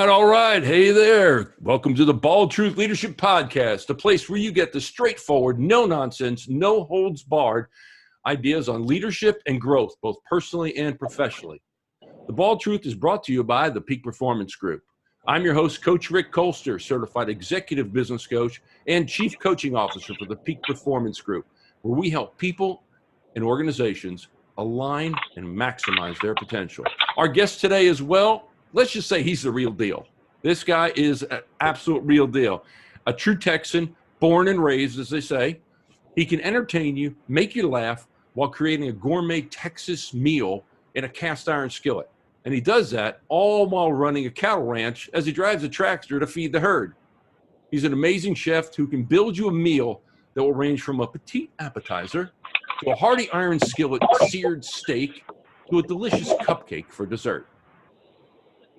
right, all right. Hey there. Welcome to the Bald Truth Leadership Podcast, a place where you get the straightforward, no-nonsense, no-holds-barred ideas on leadership and growth, both personally and professionally. The Bald Truth is brought to you by the Peak Performance Group. I'm your host, Coach Rick Colster, certified executive business coach and chief coaching officer for the Peak Performance Group, where we help people and organizations align and maximize their potential. Our guest today as well, let's just say he's the real deal. This guy is an absolute real deal. A true Texan, born and raised, as they say. He can entertain you, make you laugh while creating a gourmet Texas meal in a cast iron skillet. And he does that all while running a cattle ranch as he drives a tractor to feed the herd. He's an amazing chef who can build you a meal that will range from a petite appetizer to a hearty iron skillet seared steak to a delicious cupcake for dessert.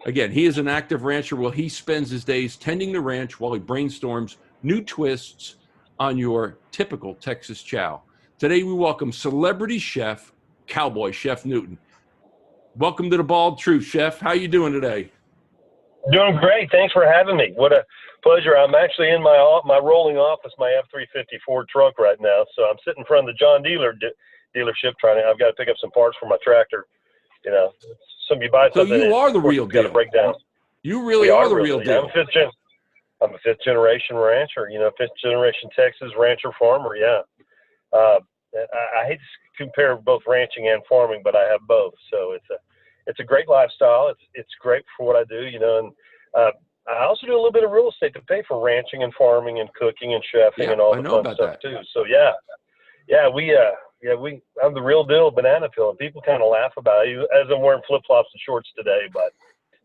Again, he is an active rancher while he spends his days tending the ranch while he brainstorms new twists on your typical Texas Chow. Today we welcome celebrity chef, Cowboy Chef Newton. Welcome to the Bald Truth, Chef. How you doing today? Doing great. Thanks for having me. What a pleasure. I'm actually in my rolling office, my F-350 Ford truck right now. So I'm sitting in front of the John dealership I've got to pick up some parts for my tractor. You know, somebody buys something. So you are the real deal. Got to break down. You really are the real deal. I'm a fifth generation rancher. You know, fifth generation Texas rancher farmer. Yeah. I hate to compare both ranching and farming, but I have both. So it's a great lifestyle. It's great for what I do. You know, and I also do a little bit of real estate to pay for ranching and farming and cooking and chefing and all the fun stuff too. So I'm the real deal banana peel, and people kind of laugh about it, as I'm wearing flip-flops and shorts today, but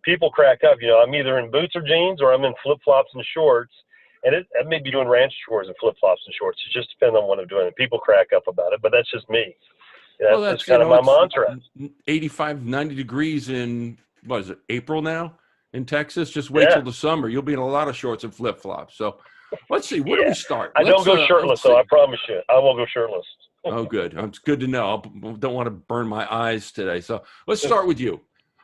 people crack up. You know, I'm either in boots or jeans or I'm in flip-flops and shorts, and I may be doing ranch chores and flip-flops and shorts. It just depends on what I'm doing, and people crack up about it, but that's just me. Yeah, that's just kind of my mantra. 85, 90 degrees in, what is it, April now in Texas? Just wait till the summer. You'll be in a lot of shorts and flip-flops. So let's see, where do we start? I don't go shirtless, so I promise you. I won't go shirtless. Oh, good. It's good to know. I don't want to burn my eyes today. So let's start with you.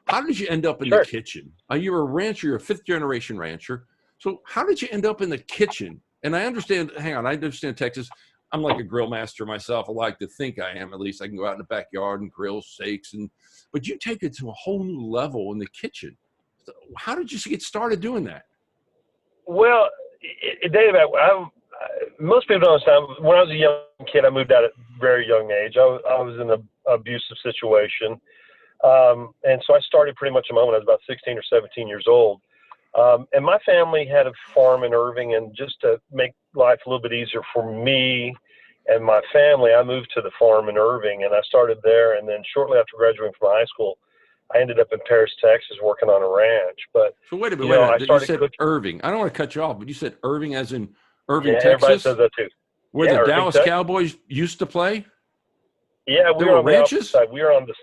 How did you end up in the kitchen? You're a rancher. You're a fifth-generation rancher. So how did you end up in the kitchen? And I understand Texas. I'm like a grill master myself. I like to think I am. At least I can go out in the backyard and grill steaks. But you take it to a whole new level in the kitchen. So how did you get started doing that? Well, Dave, most people don't understand. When I was a young kid, I moved out at a very young age. I was in an abusive situation. And so I started pretty much on my own when I was about 16 or 17 years old. And my family had a farm in Irving, and just to make life a little bit easier for me and my family, I moved to the farm in Irving, and I started there. And then shortly after graduating from high school, I ended up in Paris, Texas, working on a ranch. But so wait a minute. You said Irving. I don't want to cut you off, but you said Irving as in Irving, Texas? Everybody says that too. Where the Dallas Cowboys used to play? Yeah, we were on the opposite side. We were on the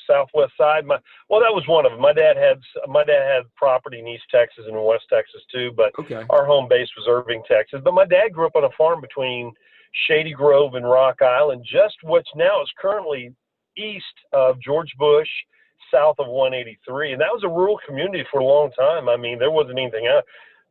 southwest side. That was one of them. My dad had property in East Texas and West Texas too, but our home base was Irving, Texas. But my dad grew up on a farm between Shady Grove and Rock Island, just what's now is currently east of George Bush, south of 183. And that was a rural community for a long time. I mean, there wasn't anything else.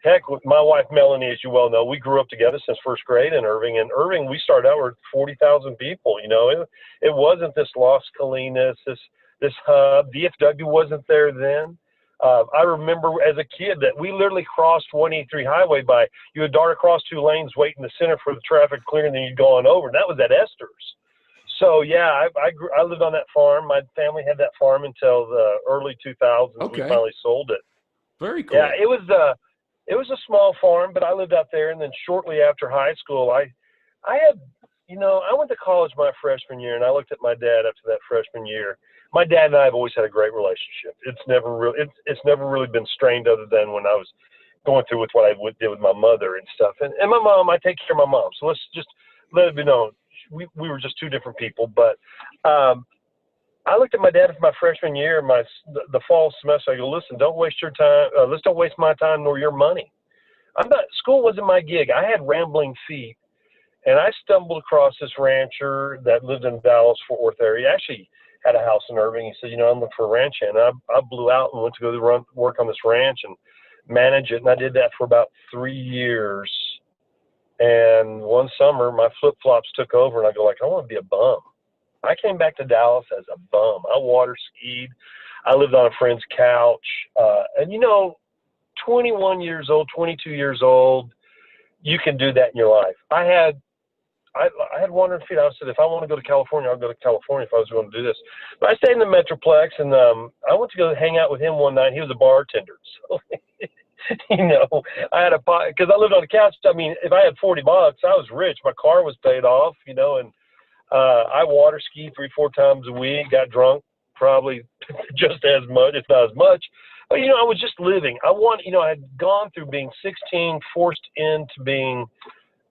Heck, with my wife, Melanie, as you well know, we grew up together since first grade in Irving. And Irving, we started out with 40,000 people. You know, it wasn't this Las Colinas, this hub. DFW wasn't there then. I remember as a kid that we literally crossed 183 highway you would dart across two lanes, wait in the center for the traffic clear, and then you'd go on over. And that was at Esther's. So, yeah, I lived on that farm. My family had that farm until the early 2000s. We finally sold it. Very cool. Yeah, it was a small farm, but I lived out there. And then shortly after high school, I went to college my freshman year, and I looked at my dad after that freshman year. My dad and I have always had a great relationship. It's never really been strained, other than when I was going through with what I did with my mother and stuff. And my mom, I take care of my mom. So let's just let it be known. We were just two different people. But I looked at my dad for my freshman year, the fall semester. I go, listen, don't waste your time. Let's don't waste my time nor your money. School wasn't my gig. I had rambling feet, and I stumbled across this rancher that lived in Dallas, Fort Worth area. He actually had a house in Irving. He said, I'm looking for a ranch hand. I blew out and went to go work on this ranch. And manage it. And I did that for about 3 years. And one summer, my flip-flops took over, and I go like, I want to be a bum. I came back to Dallas as a bum. I water skied. I lived on a friend's couch. And, 21 years old, 22 years old, you can do that in your life. I had wandering feet. I said, if I want to go to California, I'll go to California if I was going to do this. But I stayed in the Metroplex, and I went to go hang out with him one night. He was a bartender. So, I had because I lived on the couch. I mean, if I had $40, I was rich. My car was paid off, and I water skied 3-4 times a week, got drunk probably just as much, if not as much. But, I was just living. I had gone through being 16, forced into being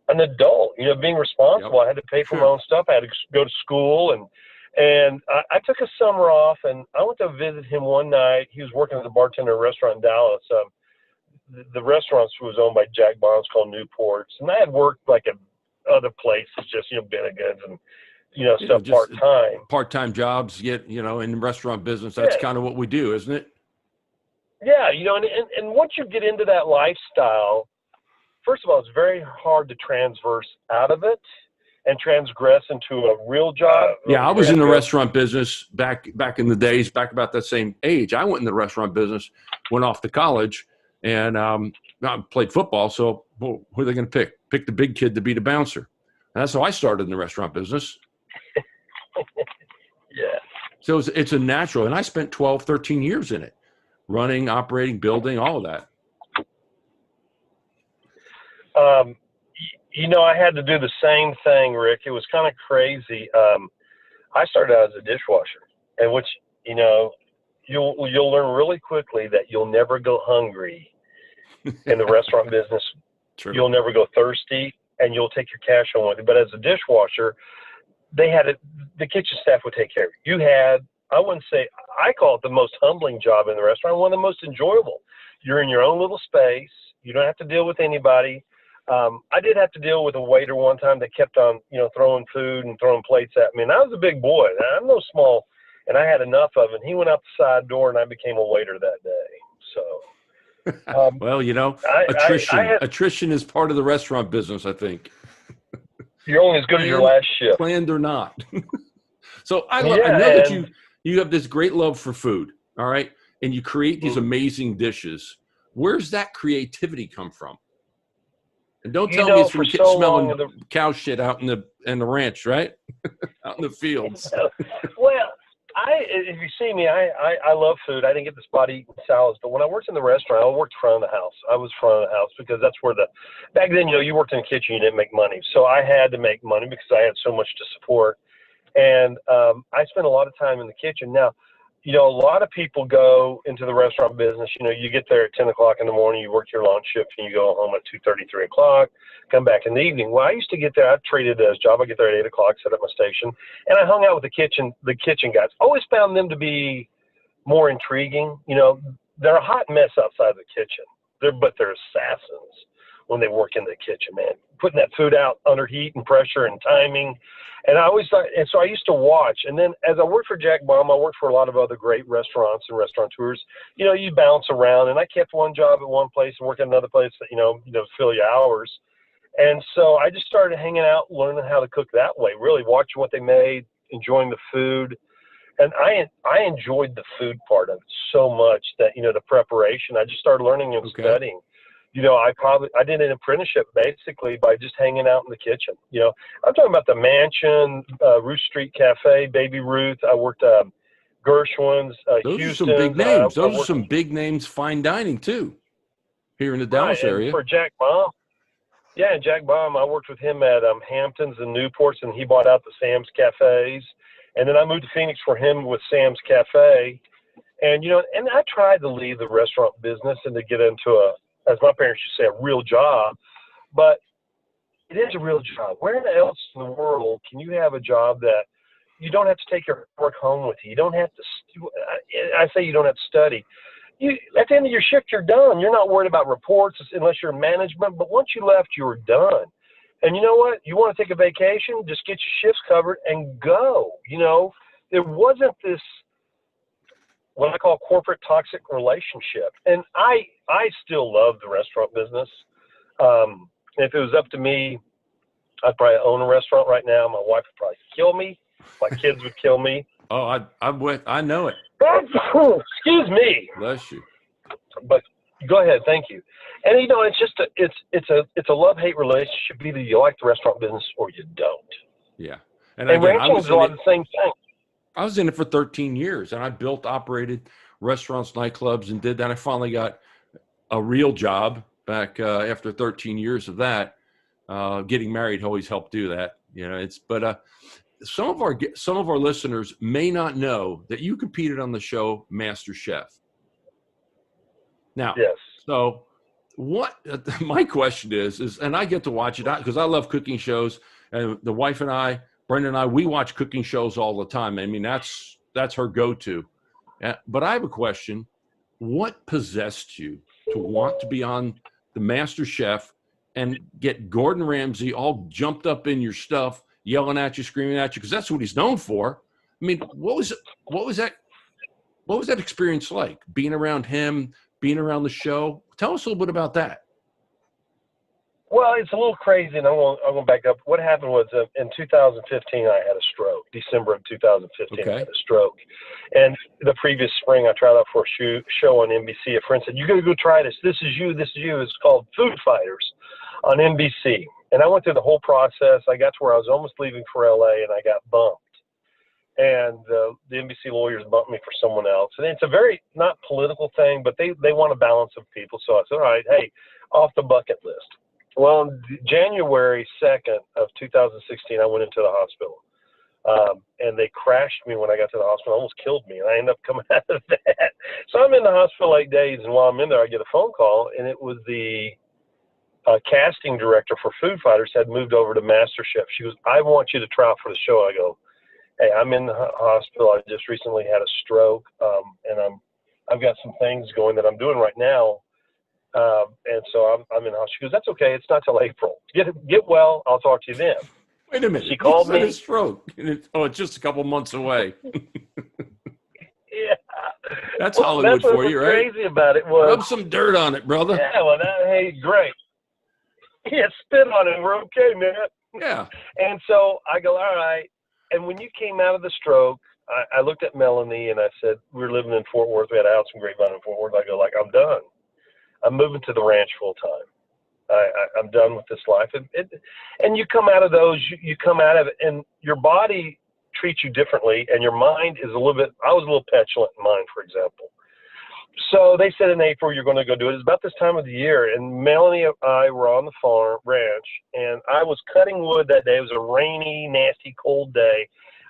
an adult, being responsible. Yep. I had to pay for my own stuff. I had to go to school, and I took a summer off, and I went to visit him one night. He was working as a bartender at a restaurant in Dallas. The restaurant was owned by Jack Bonds, called Newport's, and I had worked like at other places, just Bennigan's and stuff part-time jobs. Yet in the restaurant business, that's kind of what we do, isn't it? Yeah, and once you get into that lifestyle, first of all, it's very hard to transverse out of it and transgress into a real job. Yeah, I was in the restaurant business back in the days, back about that same age. I went in the restaurant business, went off to college, and I played football. So who are they going to pick? Pick the big kid to be the bouncer. And that's how I started in the restaurant business. Yeah. So it's a natural. And I spent 12, 13 years in it, running, operating, building, all of that. I had to do the same thing, Rick. It was kind of crazy. I started out as a dishwasher, and which, you'll learn really quickly that you'll never go hungry in the restaurant business. True. You'll never go thirsty, and you'll take your cash home with you. But as a dishwasher, the kitchen staff would take care of you. I call it the most humbling job in the restaurant, one of the most enjoyable. You're in your own little space. You don't have to deal with anybody. I did have to deal with a waiter one time that kept on, throwing food and throwing plates at me. And I was a big boy. I'm no small, and I had enough of it. And he went out the side door, and I became a waiter that day. So, well, attrition is part of the restaurant business, I think. You're only as good as your last shift. Planned or not. So I know that you have this great love for food, all right? And you create these amazing dishes. Where's that creativity come from? And don't tell me it's from smelling cow shit out in the ranch, right? Out in the fields. Well, if you see me, I love food. I didn't get this body eating salads, but when I worked in the restaurant, I worked front of the house. I was front of the house because that's where back then, you worked in the kitchen, you didn't make money. So I had to make money because I had so much to support. And I spent a lot of time in the kitchen. Now, a lot of people go into the restaurant business. You get there at 10 o'clock in the morning, you work your lunch shift, and you go home at 2:30, 3 o'clock, come back in the evening. Well, I used to get there. I treated it as a job. I get there at 8 o'clock, set up my station, and I hung out with the kitchen guys. Always found them to be more intriguing. They're a hot mess outside the kitchen. But they're assassins when they work in the kitchen, man. Putting that food out under heat and pressure and timing. And I always thought, and so I used to watch. And then as I worked for Jack Baum, I worked for a lot of other great restaurants and restaurateurs. You bounce around, and I kept one job at one place and worked at another place that, fill your hours. And so I just started hanging out, learning how to cook that way, really watching what they made, enjoying the food. And I enjoyed the food part of it so much that, the preparation, I just started learning and studying. I did an apprenticeship basically by just hanging out in the kitchen. I'm talking about the Mansion, Ruth Street Cafe, Baby Ruth. I worked Gershwin's, Those Houston. Are some big names. Those are some big names, fine dining too, here in the Dallas area. For Jack Baum. Yeah, and Jack Baum, I worked with him at Hamptons and Newports, and he bought out the Sam's Cafes. And then I moved to Phoenix for him with Sam's Cafe. And, and I tried to leave the restaurant business and to get into as my parents used to say, a real job. But it is a real job. Where else in the world can you have a job that you don't have to take your work home with you? You don't have to, I say you don't have to study. At the end of your shift, you're done. You're not worried about reports unless you're in management. But once you left, you were done. And you know what? You want to take a vacation, just get your shifts covered and go. There wasn't this what I call corporate toxic relationship. And I still love the restaurant business. If it was up to me, I'd probably own a restaurant right now. My wife would probably kill me. My kids would kill me. Oh, I know it. Excuse me. Bless you. But go ahead. Thank you. And it's just it's a love-hate relationship. Either you like the restaurant business or you don't. Yeah. And ranching is a lot of the same thing. I was in it for 13 years, and I built, operated restaurants, nightclubs, and did that. I finally got a real job back after 13 years of that. Getting married always helped do that. Some of our listeners may not know that you competed on the show MasterChef. Now, yes. So what my question is, and I get to watch it because I love cooking shows, and the wife and I, Brenda and I, we watch cooking shows all the time. I mean, that's her go-to. But I have a question. What possessed you to want to be on the MasterChef and get Gordon Ramsay all jumped up in your stuff, yelling at you, screaming at you, because that's what he's known for? I mean, what was that experience like, being around him, being around the show? Tell us a little bit about that. Well, it's a little crazy, and I'm going to back up. What happened was in 2015, I had a stroke. December of 2015, okay. I had a stroke. And the previous spring, I tried out for a show on NBC. A friend said, "You're going to go try this. This is you. This is you." It's called Food Fighters on NBC. And I went through the whole process. I got to where I was almost leaving for LA, and I got bumped. And the NBC lawyers bumped me for someone else. And it's a very not political thing, but they want a balance of people. So I said, all right, hey, off the bucket list. Well, on January 2nd of 2016, I went into the hospital. And they crashed me when I got to the hospital, almost killed me. And I ended up coming out of that. So I'm in the hospital 8 days. And while I'm in there, I get a phone call. And it was the casting director for Food Fighters had moved over to MasterChef. She goes, "I want you to try out for the show." I go, "Hey, I'm in the hospital. I just recently had a stroke, and I've got some things going that I'm doing right now, and so I'm in the hospital." She goes, "That's okay. It's not till April. Get well. I'll talk to you then." Wait a minute. She called me. A stroke. It's just a couple months away. Yeah, that's Hollywood for you, right? What's crazy about it was rub some dirt on it, brother. Yeah, well, hey, great. Yeah, spit on it. We're okay, man. Yeah. And so I go, all right. And when you came out of the stroke, I looked at Melanie and I said, we were living in Fort Worth. We had a house in Grapevine in Fort Worth. I go, I'm done. I'm moving to the ranch full time. I'm done with this life. And you come out of those, you come out of it, and your body treats you differently, and your mind is I was a little petulant in mine, for example. So they said in April, you're going to go do it. It's about this time of the year. And Melanie and I were on the ranch, and I was cutting wood that day. It was a rainy, nasty, cold day.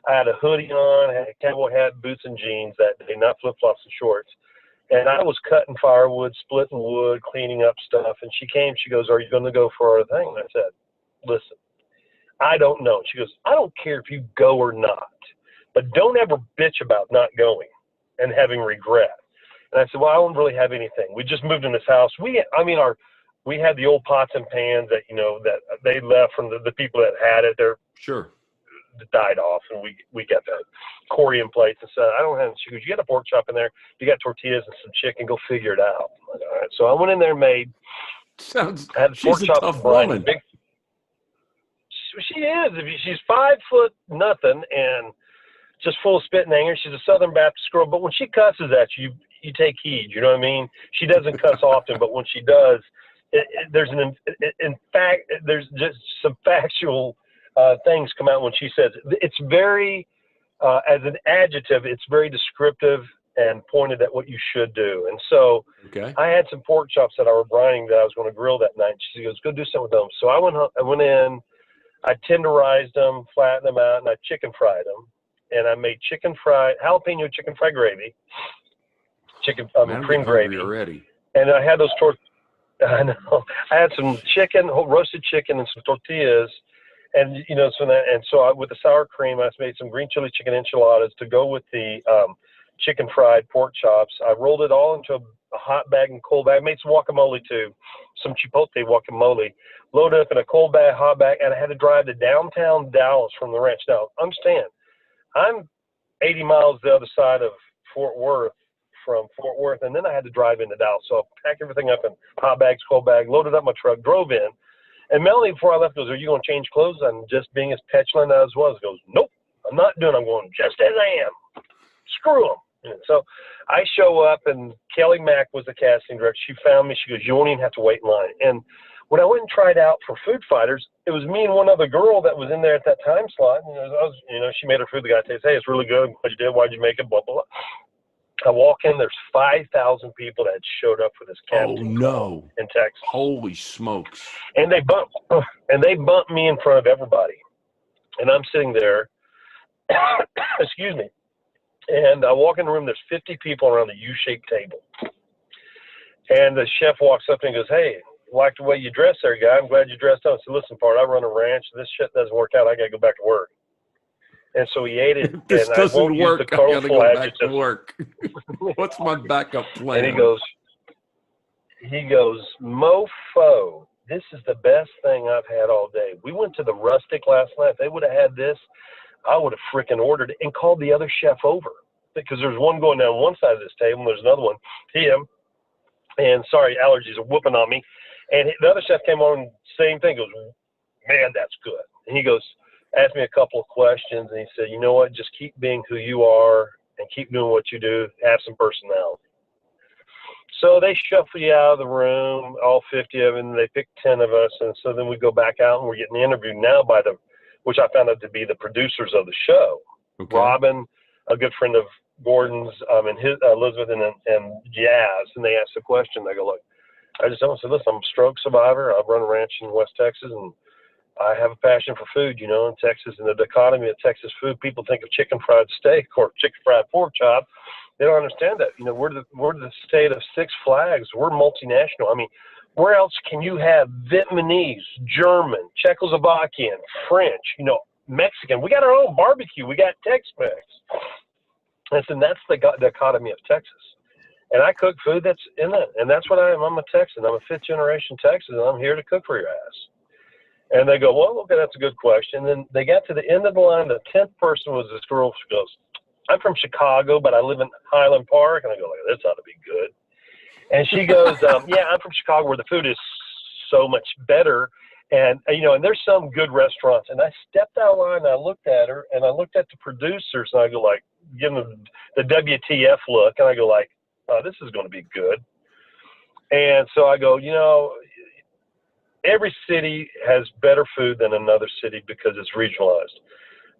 I had a hoodie on, I had a cowboy hat, boots, and jeans that day, not flip-flops and shorts. And I was cutting firewood, splitting wood, cleaning up stuff. And she came, she goes, "Are you going to go for our thing?" And I said, "Listen, I don't know." She goes, "I don't care if you go or not, but don't ever bitch about not going and having regret." And I said, "Well, I don't really have anything. We just moved in this house. We had the old pots and pans that, that they left from the people that had it. They're sure died off, and we got the corian plates and stuff. I don't have." She goes, "You got a pork chop in there. You got tortillas and some chicken. Go figure it out." I'm like, all right. So I went in there and made. She's a tough woman. She is. She's 5 foot nothing and just full of spit and anger. She's a Southern Baptist girl, but when she cusses at you, you take heed. You know what I mean? She doesn't cuss often, but when she does, there's just some factual things come out when she says it. It's very, as an adjective, it's very descriptive and pointed at what you should do. And so I had some pork chops that I were brining that I was going to grill that night. She goes, "Go do something with them." So I went in, I tenderized them, flattened them out, and I chicken fried them. And I made jalapeno chicken fried gravy, cream gravy. Already. And I had those I know. I had some roasted chicken and some tortillas. And, so with the sour cream, I made some green chili chicken enchiladas to go with the chicken fried pork chops. I rolled it all into a hot bag and cold bag. I made some guacamole too, some chipotle guacamole. Loaded up in a cold bag, hot bag, and I had to drive to downtown Dallas from the ranch. Now, understand, I'm 80 miles the other side of Fort Worth, from Fort Worth, and then I had to drive into Dallas. So I packed everything up in hot bags, cold bag, loaded up my truck, drove in. And Melanie, before I left, goes, "Are you going to change clothes?" And just being as petulant as I was, goes, "Nope, I'm not doing it. I'm going just as I am. Screw them." So I show up, and Kelly Mack was the casting director. She found me. She goes, "You won't even have to wait in line." And when I went and tried out for Food Fighters, it was me and one other girl that was in there at that time slot. And she made her food. The guy says, "Hey, it's really good. What you did? Why'd you make it?" Blah, blah, blah. I walk in. There's 5,000 people that showed up for this casting call in Texas. Holy smokes! And they bumped me in front of everybody. And I'm sitting there. Excuse me. And I walk in the room. There's 50 people around a U-shaped table. And the chef walks up and goes, "Hey, like the way you dress there, guy. I'm glad you dressed up." I said, "Listen, Bart, I run a ranch. This shit doesn't work out. I got to go back to work." And so he ate it. This and doesn't I won't work. Use the I got to go back adjective. to work. What's my backup plan? And he goes, "Mofo, this is the best thing I've had all day. We went to the Rustic last night. If they would have had this, I would have freaking ordered it," and called the other chef over. Because there's one going down one side of this table, and there's another one, him. And sorry, allergies are whooping on me. And the other chef came on, same thing, goes, "Man, that's good." And he goes, asked me a couple of questions, and he said, "You know what, just keep being who you are and keep doing what you do, have some personality." So they shuffle you out of the room, all 50 of them, they pick 10 of us, and so then we go back out, and we're getting interviewed now by which I found out to be the producers of the show. Okay. Robin, a good friend of Gordon's, and his Elizabeth and Jazz, and they asked the question. They go, "Look, I just don't say, listen, I'm a stroke survivor. I've run a ranch in West Texas, and I have a passion for food, in Texas. And the dichotomy of Texas food, people think of chicken fried steak or chicken fried pork chop. They don't understand that. We're the state of Six Flags. We're multinational. I mean, where else can you have Vietnamese, German, Czechoslovakian, French, Mexican? We got our own barbecue. We got Tex-Mex." And that's the dichotomy of Texas. And I cook food that's in it. And that's what I am. I'm a Texan. I'm a fifth generation Texan, and I'm here to cook for your ass. And they go, "Well, okay, that's a good question." And then they got to the end of the line. The 10th person was this girl. She goes, "I'm from Chicago, but I live in Highland Park." And I go, "This ought to be good." And she goes, "Yeah, I'm from Chicago, where the food is so much better. And, and there's some good restaurants." And I stepped out of line, and I looked at her, and I looked at the producers, and I go like, give them the WTF look. And I go like, "Oh, this is going to be good." And so I go, every city has better food than another city because it's regionalized.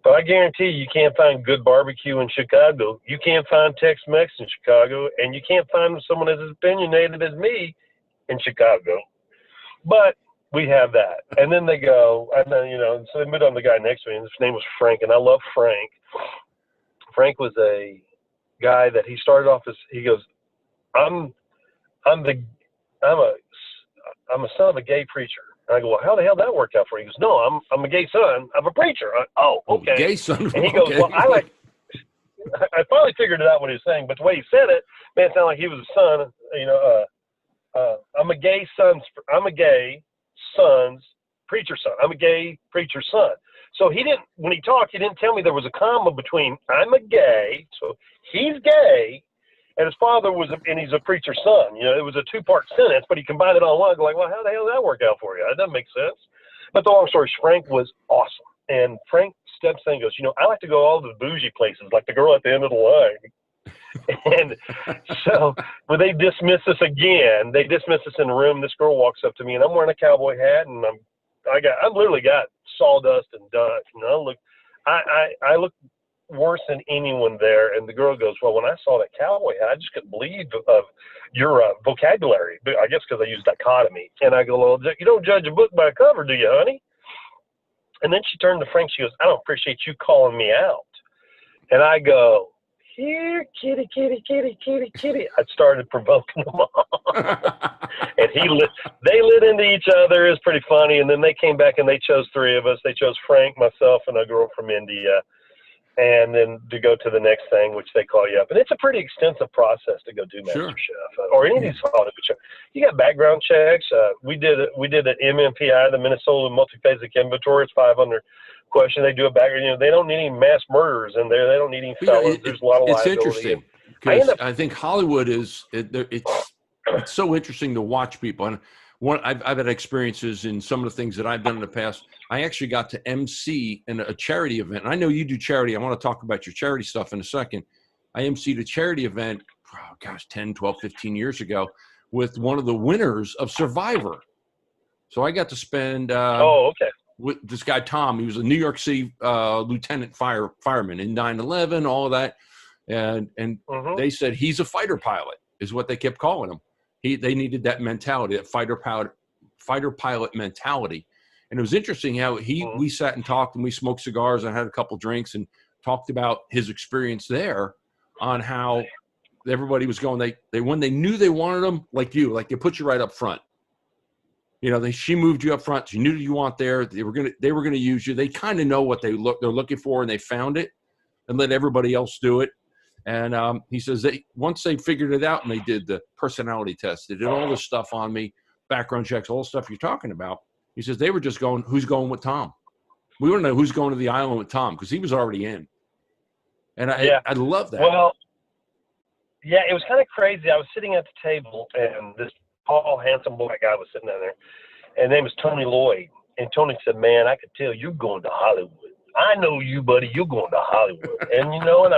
But I guarantee you can't find good barbecue in Chicago. You can't find Tex-Mex in Chicago, and you can't find someone as opinionated as me in Chicago. But we have that. And then they go, and then, so they moved on to the guy next to me, and his name was Frank, and I love Frank. Frank was a guy that he started off as, he goes, I'm a son of a gay preacher." And I go, "Well, how the hell did that work out for you?" He goes, "No, I'm a gay son of a preacher." Oh, okay. Gay son. And he goes, "Well, I finally figured it out what he was saying, but the way he said it, man, it sounded like he was a son. I'm a gay son's preacher son. I'm a gay preacher son." So when he talked, he didn't tell me there was a comma between "I'm a gay," so he's gay, and his father and he's a preacher's son. It was a two-part sentence, but he combined it all in one. I go like, "Well, how the hell did that work out for you?" That doesn't make sense. But the long story short, Frank was awesome. And Frank steps in and goes, "I like to go all the bougie places, like the girl at the end of the line." And so when they dismiss us again, they dismiss us in the room. This girl walks up to me, and I'm wearing a cowboy hat, and I literally got sawdust and dust. I look worse than anyone there. And the girl goes, "Well, when I saw that cowboy hat, I just couldn't believe of your vocabulary." I guess because I use dichotomy. And I go, "Well, you don't judge a book by a cover, do you, honey?" And then she turned to Frank. She goes, "I don't appreciate you calling me out." And I go, "Here, kitty, kitty, kitty, kitty, kitty." I started provoking them all. And they lit into each other. It was pretty funny. And then they came back and they chose 3 of us. They chose Frank, myself, and a girl from India. And then to go to the next thing, which they call you up. And it's a pretty extensive process to go do MasterChef or any of these holiday shows. You got background checks. We did an MMPI, the Minnesota Multiphasic Inventory. It's 500 questions. They do a background. They don't need any mass murderers in there. They don't need any felons. There's a lot of liability. It's interesting. because I think Hollywood it's so interesting to watch people. And I've had experiences in some of the things that I've done in the past. I actually got to MC in a charity event. And I know you do charity. I want to talk about your charity stuff in a second. I MC'd a charity event, 10, 12, 15 years ago with one of the winners of Survivor. So I got to spend with this guy, Tom. He was a New York City lieutenant fireman in 9/11, all of that. And they said he's a fighter pilot is what they kept calling him. They needed that mentality, that fighter pilot mentality. And it was interesting how we sat and talked and we smoked cigars and had a couple drinks and talked about his experience there on how everybody was going. They when they knew they wanted him, like they put you right up front. She moved you up front. She knew you want there. They were gonna use you. They kind of know what they're looking for, and they found it, and let everybody else do it. And he says once they figured it out and they did the personality test, they did all this stuff on me, background checks, all the stuff you're talking about. He says they were just going, who's going with Tom? We want to know who's going to the island with Tom because he was already in. And I love that. Well, yeah, it was kind of crazy. I was sitting at the table, and this tall, handsome black guy was sitting down there, and his name was Tony Lloyd. And Tony said, "Man, I could tell you're going to Hollywood. I know you, buddy. You're going to Hollywood." And and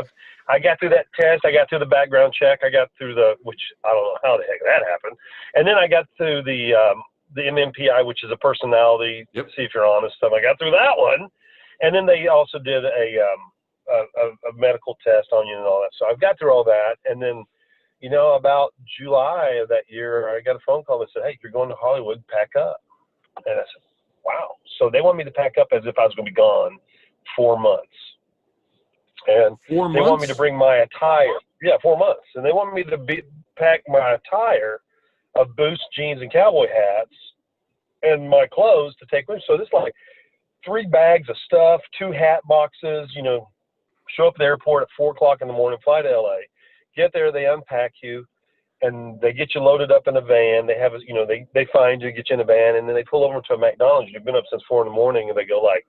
I got through that test. I got through the background check. I got through which I don't know how the heck that happened. And then I got through the MMPI, which is a personality. Yep. See if you're honest stuff. I got through that one, and then they also did a medical test on you and all that. So I've got through all that, and then about July of that year, I got a phone call that said, "Hey, you're going to Hollywood. Pack up." And I said, "Wow." So they want me to pack up as if I was going to be gone 4 months. And 4 months? They want me to bring my attire. Yeah, 4 months. And they want me to pack my attire of boots, jeans, and cowboy hats and my clothes to take with me. So this is like 3 bags of stuff, 2 hat boxes, show up at the airport at 4 o'clock in the morning, fly to LA, get there, they unpack you, and they get you loaded up in a van. They have, they find you, get you in a van, and then they pull over to a McDonald's. You've been up since 4 in the morning, and they go like,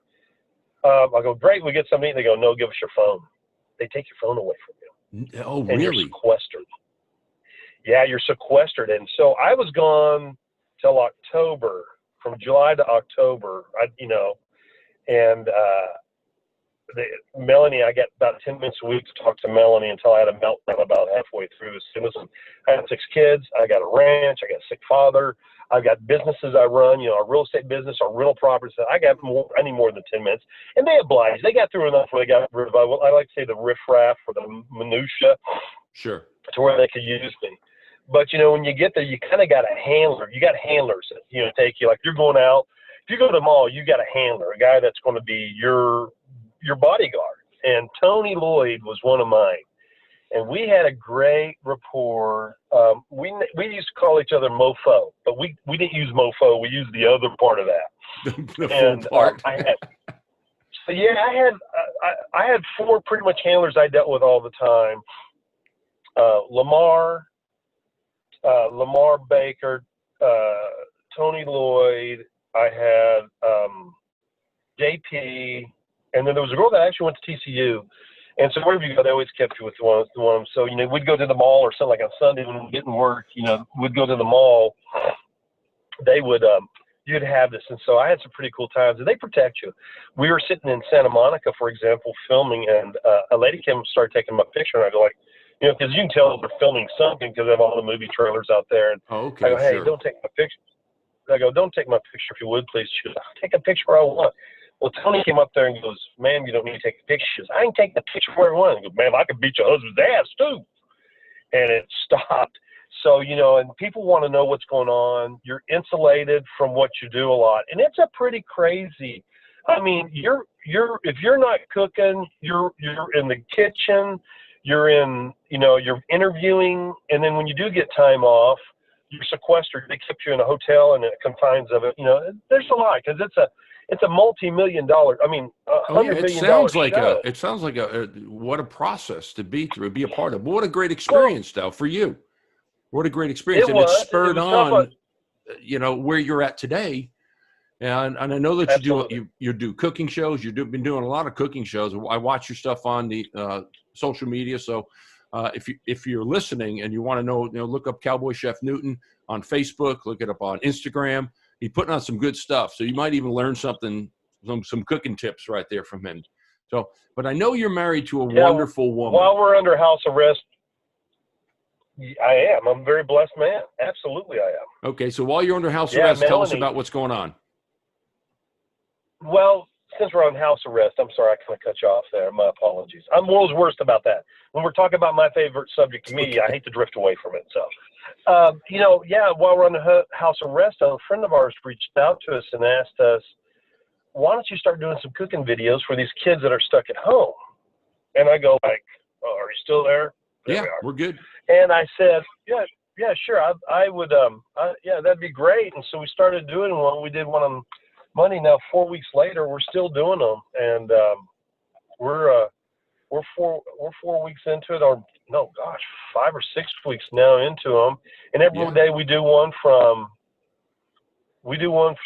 I go, "Great, we get something to eat." They go, "No, give us your phone." They take your phone away from you. Oh, and really? You're sequestered. Yeah, you're sequestered. And so I was gone till October, from July to October, and Melanie, I got about 10 minutes a week to talk to Melanie until I had a meltdown about halfway through. So listen, I had 6 kids. I got a ranch. I got a sick father. I've got businesses I run, a real estate business, or rental properties. I need more than 10 minutes. And they obliged. They got through enough where they got rid of, I like to say, the riffraff or the minutia. Sure. To where they could use me. But, when you get there, you kind of got a handler. You got handlers that, take you. Like, you're going out. If you go to the mall, you got a handler, a guy that's going to be your bodyguard. And Tony Lloyd was one of mine. And we had a great rapport. We used to call each other mofo, but we didn't use mofo. We used the other part of that. the full part. I had 4 pretty much handlers I dealt with all the time. Lamar Baker, Tony Lloyd. I had JP, and then there was a girl that actually went to TCU. And so wherever you go, they always kept you with one of them. So, we'd go to the mall or something like on Sunday when we didn't work, we'd go to the mall. They would, you'd have this. And so I had some pretty cool times, and they protect you. We were sitting in Santa Monica, for example, filming, and a lady came and started taking my picture. And I go like, because you can tell they're filming something because they have all the movie trailers out there. And I go, "Hey, don't take my picture." I go, "Don't take my picture if you would, please." She goes, "I'll take a picture where I want." Well, Tony came up there and goes, "Ma'am, you don't need to take a picture." She goes, "I can take the picture where I want." I go, "Ma'am, I can beat your husband's ass too." And it stopped. So, and people want to know what's going on. You're insulated from what you do a lot. And it's a pretty crazy, if you're not cooking, you're in the kitchen, you're in, you're interviewing. And then when you do get time off, you're sequestered. They keep you in a hotel and the confines of it. There's a lot because it's a multi-million-dollar. $100 million. It sounds like what a process to be through, be a part of. What a great experience, though, for you. What a great experience, and it spurred on, where you're at today. And I know that you do cooking shows. You've been doing a lot of cooking shows. I watch your stuff on the social media, so if you're listening and you want to know, look up Cowboy Chef Newton on Facebook, look it up on Instagram. He's putting on some good stuff. So you might even learn something, some cooking tips right there from him. So, but I know you're married to a wonderful woman. While we're under house arrest, I am. I'm a very blessed man. Absolutely, I am. Okay, so while you're under house arrest, tell us about what's going on. Well, since we're on house arrest, I'm sorry, I kind of cut you off there. My apologies. I'm world's worst about that. When we're talking about my favorite subject, media, I hate to drift away from it. So, while we're on the house arrest, a friend of ours reached out to us and asked us, why don't you start doing some cooking videos for these kids that are stuck at home? And I go like, oh, are you still there? Yeah, we're good. And I said, yeah, sure. I would, that'd be great. And so we started doing one. We did one on Monday. Now, 4 weeks later, we're still doing them. And we're 4 weeks into it, or no, gosh, 5 or 6 weeks now into them. And every day we do one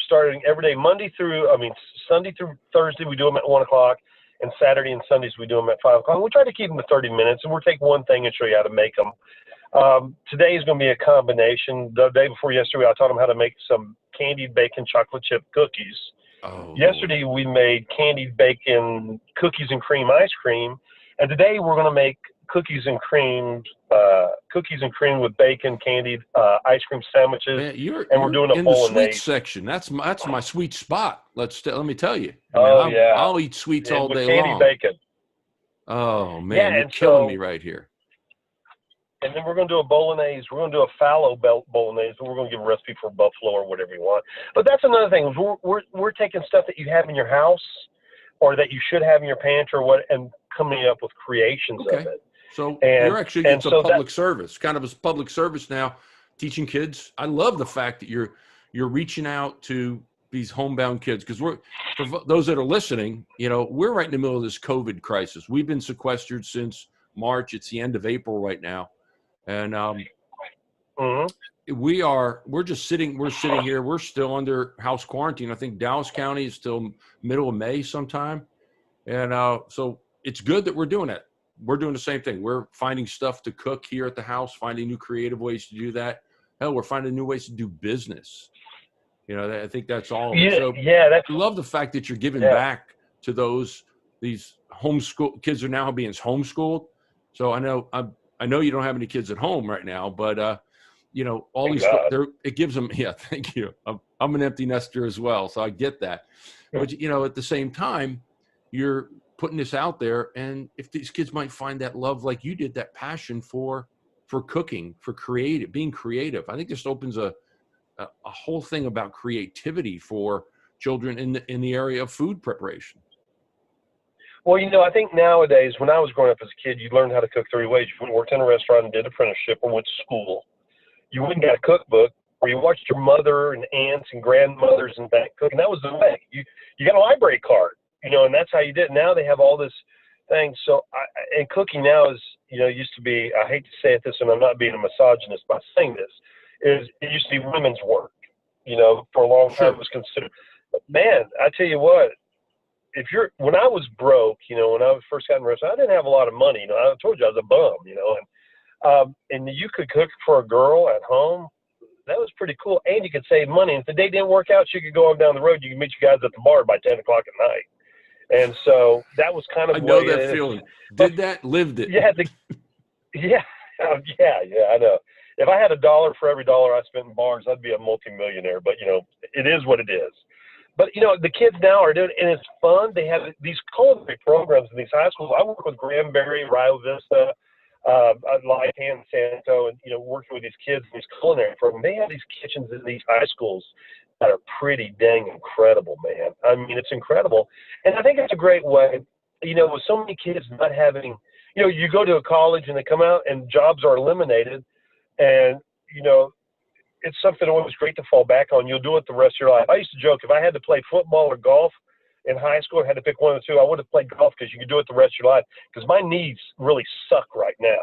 starting every day, Sunday through Thursday, we do them at 1 o'clock. And Saturday and Sundays, we do them at 5 o'clock. We try to keep them to 30 minutes, and we'll take one thing and show you how to make them. Today is going to be a combination. The day before yesterday, I taught them how to make some candied bacon chocolate chip cookies. Oh. Yesterday, we made candied bacon cookies and cream ice cream. And today, we're going to make cookies and cream with bacon, candied ice cream sandwiches. Man, we're doing a in bolognese. the sweet section. That's my sweet spot. Let me tell you. I'll eat sweets all day long. Bacon. Oh man, you're killing me right here. And then we're going to do a bolognese. We're going to do a fallow bolognese. We're going to give a recipe for buffalo or whatever you want. But that's another thing. We're taking stuff that you have in your house or that you should have in your pantry and coming up with creations of it. So you're actually, it's a public service, kind of a public service now, teaching kids. I love the fact that you're reaching out to these homebound kids, because for those that are listening, we're right in the middle of this COVID crisis. We've been sequestered since March. It's the end of April right now. And we're sitting here. We're still under house quarantine. I think Dallas County is still middle of May sometime. And so it's good that we're doing it. We're doing the same thing. We're finding stuff to cook here at the house, finding new creative ways to do that. Hell, we're finding new ways to do business. I think that's all. I love the fact that you're giving back to these homeschool kids are now being homeschooled. So I know you don't have any kids at home right now, but all these, it gives them. Yeah, thank you. I'm an empty nester as well, so I get that. But at the same time, you're putting this out there, and if these kids might find that love like you did, that passion for cooking, for being creative, I think this opens a whole thing about creativity for children in the area of food preparation. Well, I think nowadays, when I was growing up as a kid, you learned how to cook 3 ways. You worked in a restaurant and did apprenticeship or went to school. You went and got a cookbook, or you watched your mother and aunts and grandmothers and that cook, and that was the way. You got a library card. And that's how you did it. Now they have all this thing. So, and cooking now is, used to be, I hate to say it this, and I'm not being a misogynist by saying this, it used to be women's work, for a long time it was considered. But man, I tell you what, when I was broke, when I first got in restaurant, I didn't have a lot of money. I told you I was a bum, and you could cook for a girl at home. That was pretty cool. And you could save money. And if the day didn't work out, you could go on down the road. You could meet you guys at the bar by 10 o'clock at night. And so that was kind of I know that feeling. Lived it. Yeah, I know. If I had $1 for every dollar I spent in bars, I'd be a multimillionaire. But, it is what it is. But, the kids now are doing it, and it's fun. They have these culinary programs in these high schools. I work with Granbury, Rio Vista, Lycan, Santo, and, working with these kids in these culinary programs. They have these kitchens in these high schools that are pretty dang incredible, man. I mean, it's incredible. And I think it's a great way, with so many kids not having, you go to a college and they come out and jobs are eliminated, and, it's something always great to fall back on. You'll do it the rest of your life. I used to joke, if I had to play football or golf in high school, I had to pick one of the two, I would have played golf, because you could do it the rest of your life, because my knees really suck right now,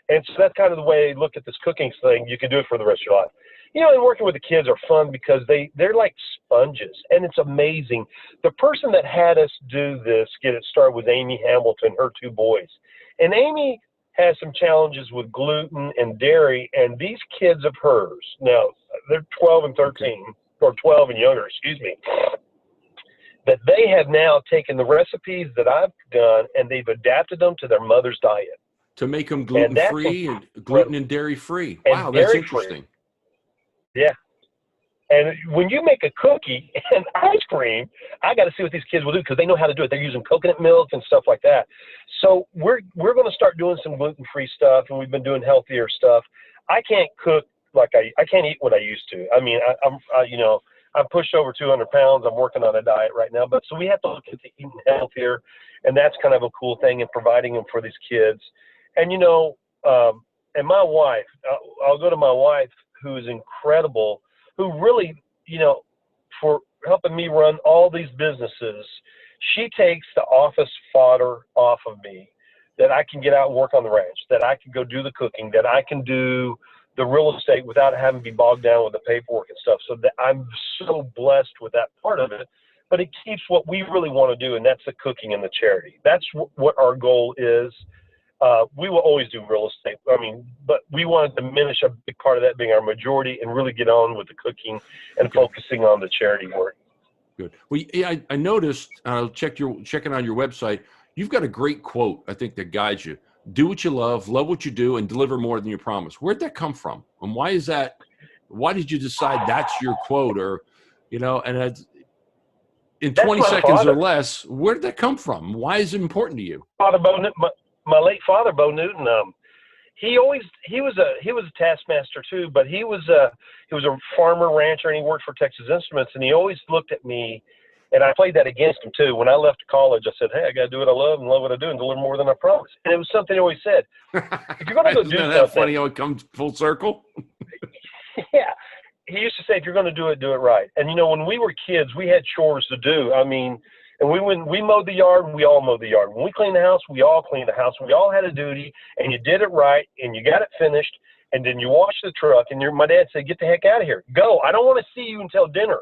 And so that's kind of the way I look at this cooking thing. You can do it for the rest of your life. And working with the kids are fun because they're like sponges, and it's amazing. The person that had us do this, get it started, was Amy Hamilton, her 2 boys. And Amy has some challenges with gluten and dairy, and these kids of hers, now they're 12 and 13, or 12 and younger, excuse me, that they have now taken the recipes that I've done and they've adapted them to their mother's diet. To make them gluten-free and gluten and dairy-free. Wow, that's interesting. Yeah. And when you make a cookie and ice cream, I got to see what these kids will do because they know how to do it. They're using coconut milk and stuff like that. So we're going to start doing some gluten-free stuff, and we've been doing healthier stuff. I can't cook like I can't eat what I used to. I mean, I'm pushed over 200 pounds. I'm working on a diet right now, but so we have to look at eating healthier, and that's kind of a cool thing in providing them for these kids. And and my wife, I'll go to my wife, who is incredible, who really, for helping me run all these businesses, she takes the office fodder off of me, that I can get out and work on the ranch, that I can go do the cooking, that I can do the real estate without having to be bogged down with the paperwork and stuff. So that I'm so blessed with that part of it, but it keeps what we really want to do, and that's the cooking and the charity. That's what our goal is. We will always do real estate. But we want to diminish a big part of that being our majority and really get on with the cooking and focusing on the charity work. Good. Well, yeah, I noticed, checking on your website, you've got a great quote, I think, that guides you. Do what you love what you do, and deliver more than you promise. Where'd that come from? And why is that? Why did you decide that's your quote? Or, and in 20 seconds or less, where did that come from? Why is it important to you? My late father, Bo Newton, he was a taskmaster too, but he was a farmer rancher, and he worked for Texas Instruments, and he always looked at me, and I played that against him too. When I left college, I said, "Hey, I got to do what I love and love what I do and deliver more than I promise." And it was something he always said. If you're going to go do something, funny how it comes full circle. Yeah, he used to say, "If you're going to do it right." And when we were kids, we had chores to do. And when we mowed the yard, we all mowed the yard. When we cleaned the house, we all cleaned the house. We all had a duty, and you did it right, and you got it finished, and then you washed the truck, and my dad said, "Get the heck out of here. Go. I don't want to see you until dinner."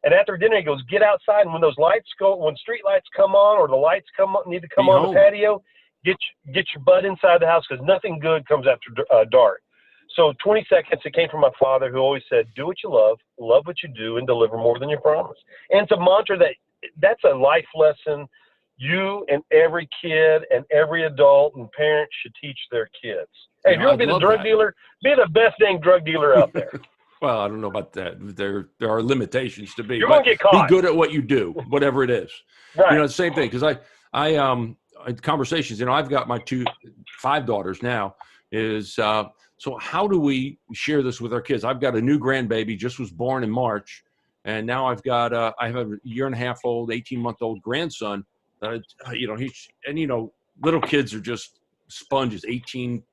And after dinner, he goes, "Get outside, and when those lights go, when street lights come on or the lights need to come on the patio, get your butt inside the house, because nothing good comes after dark." So 20 seconds, it came from my father, who always said, "Do what you love what you do, and deliver more than you promise." And it's a mantra that's a life lesson you and every kid and every adult and parent should teach their kids. Hey, if you're going to be the drug dealer, be the best dang drug dealer out there. Well, I don't know about that. There are limitations to be. You're going to get caught. Be good at what you do, whatever it is. Right. The same thing. Because I conversations, I've got my 5 daughters now, so how do we share this with our kids? I've got a new grandbaby, just was born in March. And now I've got I have a 1.5-year-old, 18-month-old grandson. Little kids are just sponges. 2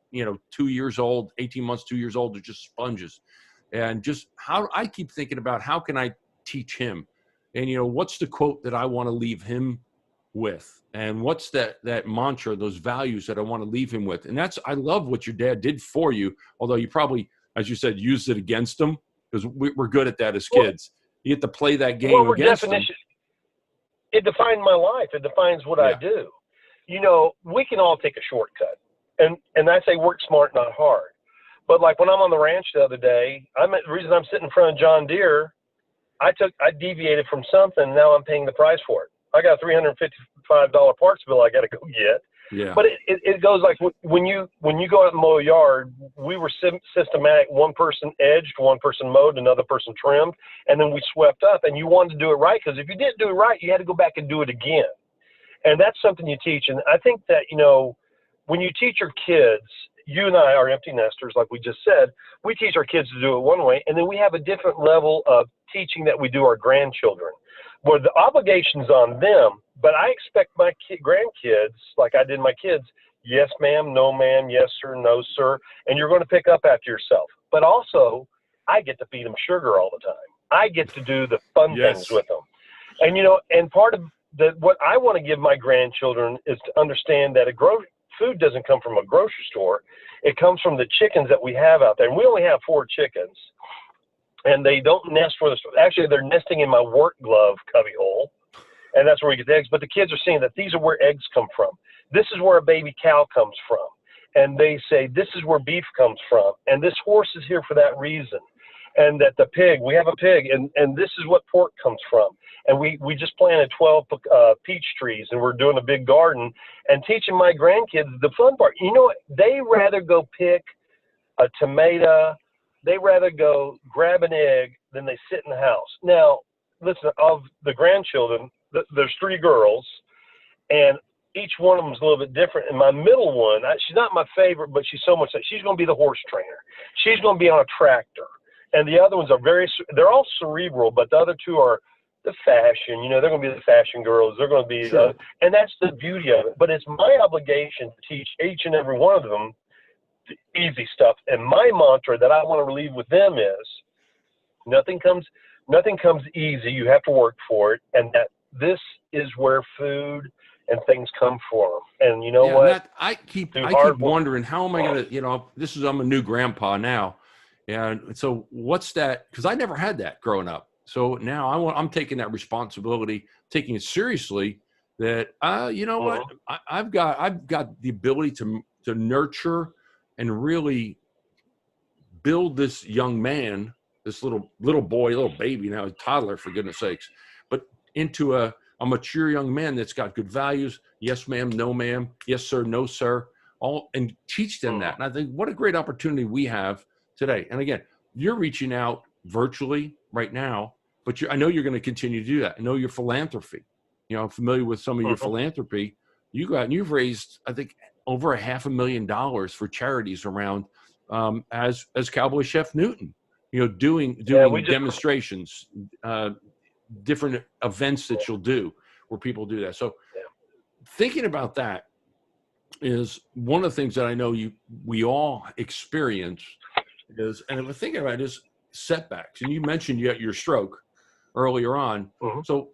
years old, 18 months, 2 years old, they're just sponges. And just how I keep thinking about how can I teach him, and what's the quote that I want to leave him with, and what's that mantra, those values that I want to leave him with. And I love what your dad did for you, although you probably, as you said, used it against him, because we're good at that as kids. You get to play that game against them. It defined my life. It defines what I do. We can all take a shortcut. And I say work smart, not hard. But like when I'm on the ranch the other day, the reason I'm sitting in front of John Deere, I deviated from something. Now I'm paying the price for it. I got a $355 parts bill I got to go get. Yeah. But it goes like when you go out and mow a yard, we were systematic. One person edged, one person mowed, another person trimmed, and then we swept up. And you wanted to do it right, because if you didn't do it right, you had to go back and do it again. And that's something you teach. And I think that, when you teach your kids, you and I are empty nesters, like we just said, we teach our kids to do it one way, and then we have a different level of teaching that we do our grandchildren, where the obligation's on them. But I expect my grandkids, like I did my kids, yes, ma'am, no, ma'am, yes, sir, no, sir, and you're going to pick up after yourself. But also, I get to feed them sugar all the time. I get to do the fun things with them. And, and part of what I want to give my grandchildren is to understand that food doesn't come from a grocery store. It comes from the chickens that we have out there. And we only have 4 chickens. And they don't nest actually, they're nesting in my work glove cubbyhole. And that's where we get the eggs. But the kids are seeing that these are where eggs come from. This is where a baby cow comes from. and they say, this is where beef comes from, and this horse is here for that reason, and that the pig, we have a pig, and this is what pork comes from. And we just planted 12 peach trees, and we're doing a big garden, and teaching my grandkids the fun part. You know what? They rather go pick a tomato, they rather go grab an egg than they sit in the house. Now, listen, of the grandchildren, there's 3 girls, and each one of them is a little bit different. And my middle one, she's not my favorite, but she's so much like, she's going to be the horse trainer. She's going to be on a tractor. And the other ones are they're all cerebral, but the other 2 are the fashion. You know, they're going to be the fashion girls. They're going to be, sure. And that's the beauty of it. But it's my obligation to teach each and every one of them the easy stuff. And my mantra that I want to leave with them is, nothing comes easy. You have to work for it. And that this is where food and things come from. And you know what? I keep wondering, how am I going to, I'm a new grandpa now. And so what's that? Because I never had that growing up. So now I'm taking that responsibility, taking it seriously, that, what, I've got the ability to nurture and really build this young man, this little boy, little baby, now a toddler, for goodness sakes, but into a mature young man that's got good values. Yes, ma'am. No, ma'am. Yes, sir. No, sir. And teach them that. And I think what a great opportunity we have today. And again, you're reaching out virtually right now, but I know you're going to continue to do that. I know your philanthropy. I'm familiar with some of your philanthropy. You go out and you've raised, I think, over $500,000 for charities around as Cowboy Chef Newton. Doing demonstrations, different events that you'll do where people do that. So thinking about that is one of the things that I know we all experience is, and if we're thinking about it, is setbacks. And you mentioned you had your stroke earlier on. So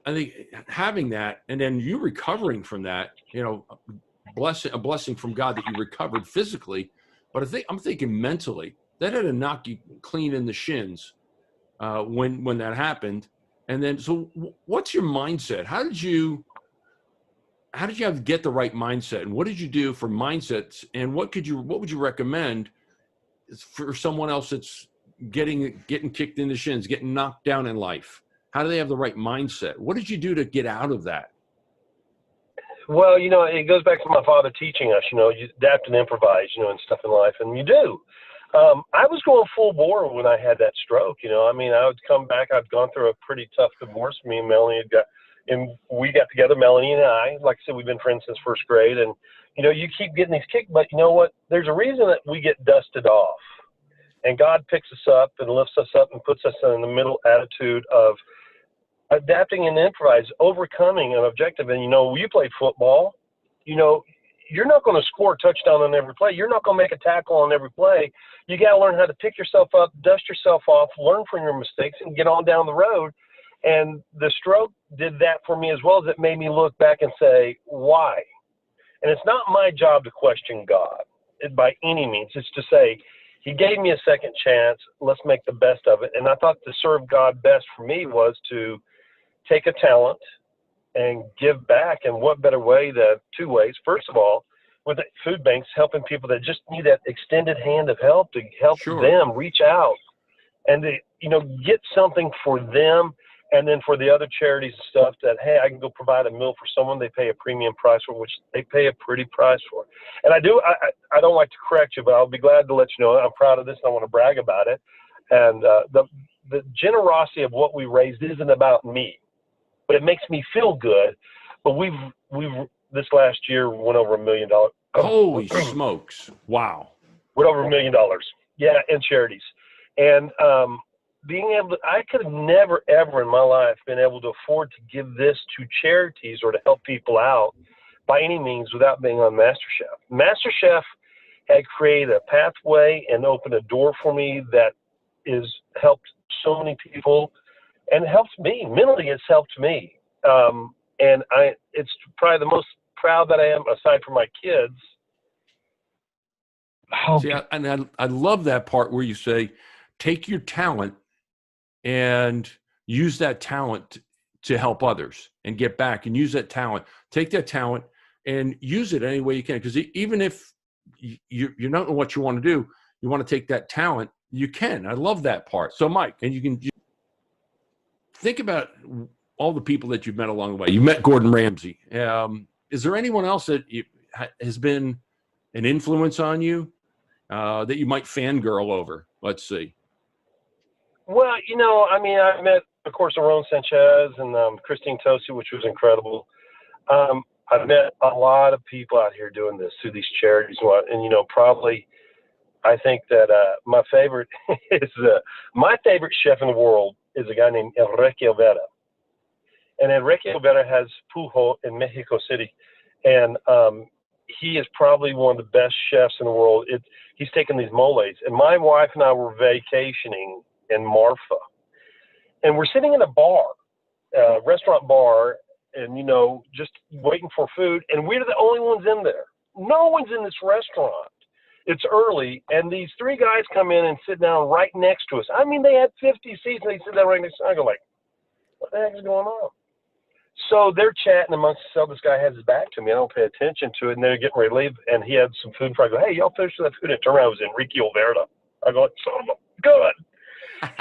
I think having that, and then you recovering from that, a blessing from God that you recovered physically, but I'm thinking mentally, that had to knock you clean in the shins when that happened. And then, so what's your mindset? How did you have to get the right mindset? And what did you do for mindsets? And what would you recommend for someone else that's getting kicked in the shins, getting knocked down in life? How do they have the right mindset? What did you do to get out of that? Well, it goes back to my father teaching us, you adapt and improvise, and stuff in life. And you do. I was going full bore when I had that stroke. I would come back. I'd gone through a pretty tough divorce. Me and Melanie we got together, Melanie and I. Like I said, we've been friends since first grade. And, you keep getting these kicks, but you know what? There's a reason that we get dusted off. And God picks us up and lifts us up and puts us in the middle attitude of adapting and improvise, overcoming an objective. And, you played football, you're not going to score a touchdown on every play. You're not going to make a tackle on every play. You got to learn how to pick yourself up, dust yourself off, learn from your mistakes, and get on down the road. And the stroke did that for me, as well as it made me look back and say, why? And it's not my job to question God by any means. It's to say, he gave me a second chance. Let's make the best of it. And I thought to serve God best for me was to take a talent and give back. And what better way than 2 ways? First of all, with the food banks, helping people that just need that extended hand of help to help them reach out and to, get something for them. And then for the other charities and stuff that, hey, I can go provide a meal for someone. They pay a premium price for, which they pay a pretty price for. And I don't like to correct you, but I'll be glad to let you know I'm proud of this and I want to brag about it. And the generosity of what we raised isn't about me, but it makes me feel good. But we've this last year went over $1 million. Holy smokes! Wow, went over $1 million. Yeah, in charities. And being able to, I could have never, ever in my life been able to afford to give this to charities or to help people out by any means without being on MasterChef. MasterChef had created a pathway and opened a door for me that is helped so many people and helped me. Mentally, it's helped me. And it's probably the most proud that I am, aside from my kids. See, I love that part where you say, take your talent and use that talent to help others and get back, and use that talent. Take that talent and use it any way you can. Because even if you're not what you want to do. You want to take that talent. You can. I love that part. So, Mike, and you can think about all the people that you've met along the way. You met Gordon Ramsay. Is there anyone else that has been an influence on you that you might fangirl over? Let's see. Well, I met, of course, Aaron Sanchez and Christine Tosi, which was incredible. I've met a lot of people out here doing this through these charities. And, probably I think that my favorite is my favorite chef in the world is a guy named Enrique Olvera. And Enrique Olvera has Pujo in Mexico City. And he is probably one of the best chefs in the world. He's taken these moles. And my wife and I were vacationing in Marfa. And we're sitting in a bar, restaurant bar, and, just waiting for food. And we're the only ones in there. No one's in this restaurant. It's early, and these three guys come in and sit down right next to us. I mean, they had 50 seats, and they sit down right next to us. I go like, what the heck is going on? So they're chatting amongst themselves. This guy has his back to me. I don't pay attention to it, and they're getting ready to leave, and he had some food. I go, hey, y'all finish that food? And it turned around, it was Enrique Olvera. I go, son of a good.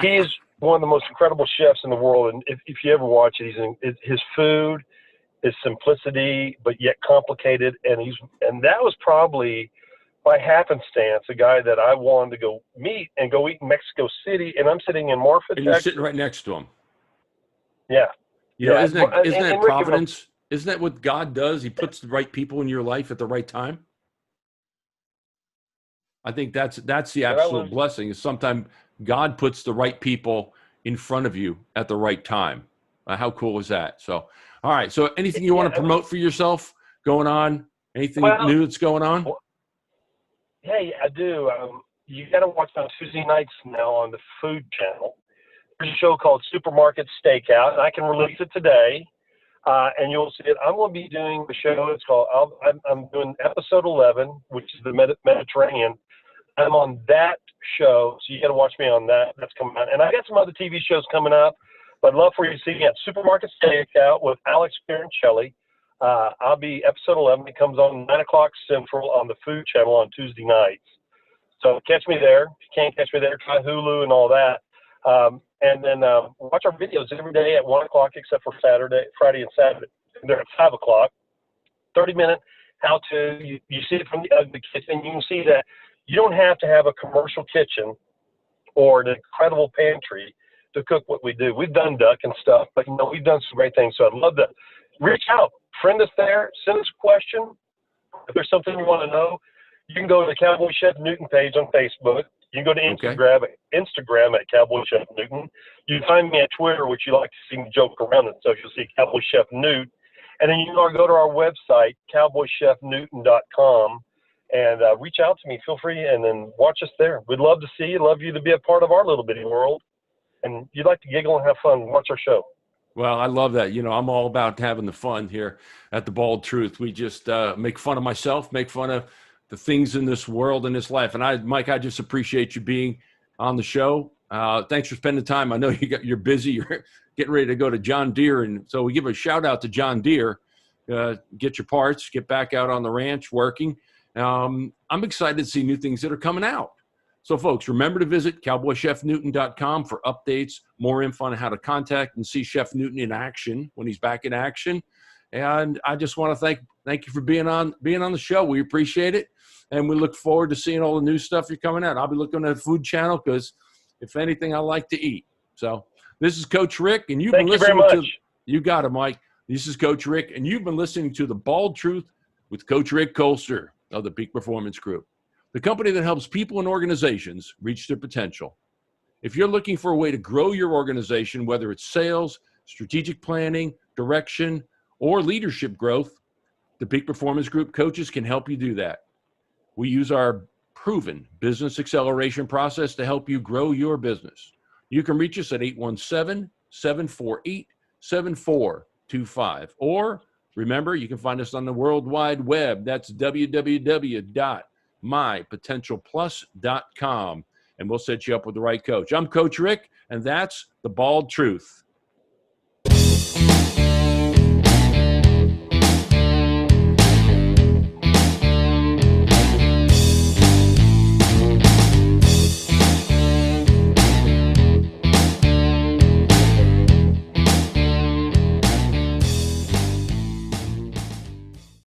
He is one of the most incredible chefs in the world, and if you ever watch it, his food is simplicity, but yet complicated, and that was probably by happenstance a guy that I wanted to go meet and go eat in Mexico City, and I'm sitting in Marfa, and you're sitting right next to him. Yeah. Isn't that providence? Isn't that what God does? He puts the right people in your life at the right time. I think that's the absolute blessing, is sometimes God puts the right people in front of you at the right time. How cool is that? So, all right. So anything you want to promote for yourself going on? Anything new that's going on? Hey, I do. You got to watch on Tuesday nights now on the Food Channel. There's a show called Supermarket Stakeout, and I can release it today, and you'll see it. I'm going to be doing the show. It's called. I'm doing episode 11, which is the Mediterranean. I'm on that show, so you got to watch me on that. That's coming out, and I got some other TV shows coming up. But I'd love for you to see me at Supermarket Stakeout with Alex Pierancelli. I'll be episode 11. It comes on 9 o'clock Central on the Food Channel on Tuesday nights. So catch me there. If you can't catch me there, try Hulu and all that. And then watch our videos every day at 1 o'clock except for Friday and Saturday. They're at 5 o'clock. 30-minute how-to. You see it from the ugly kitchen. You can see that you don't have to have a commercial kitchen or an incredible pantry to cook what we do. We've done duck and stuff, but we've done some great things. So I'd love to reach out, friend us there, send us a question. If there's something you want to know, you can go to the Cowboy Chef Newton page on Facebook. You can go to Instagram at Cowboy Chef Newton. You can find me at Twitter, which you like to see me joke around and so you'll see Cowboy Chef Newt. And then you can go to our website, cowboychefnewton.com, and reach out to me. Feel free, and then watch us there. We'd love to see you, love you to be a part of our little bitty world. And you'd like to giggle and have fun, watch our show. Well, I love that. I'm all about having the fun here at The Bald Truth. We just make fun of myself, make fun of the things in this world and this life. And Mike, I just appreciate you being on the show. Thanks for spending time. I know you're busy. You're getting ready to go to John Deere. And so we give a shout out to John Deere. Get your parts, get back out on the ranch working. I'm excited to see new things that are coming out. So, folks, remember to visit cowboychefnewton.com for updates, more info on how to contact and see Chef Newton in action when he's back in action. And I just want to thank you for being on the show. We appreciate it, and we look forward to seeing all the new stuff you're coming out. I'll be looking at the Food Channel because, if anything, I like to eat. So, this is Coach Rick, and you've been listening to. You got it, Mike. This is Coach Rick, and you've been listening to The Bald Truth with Coach Rick Colster of the Peak Performance Group, the company that helps people and organizations reach their potential. If you're looking for a way to grow your organization, whether it's sales, strategic planning, direction, or leadership growth, the Peak Performance Group coaches can help you do that. We use our proven business acceleration process to help you grow your business. You can reach us at 817-748-7425. Or remember, you can find us on the World Wide Web. That's www.mypotentialplus.com. And we'll set you up with the right coach. I'm Coach Rick, and that's The Bald Truth.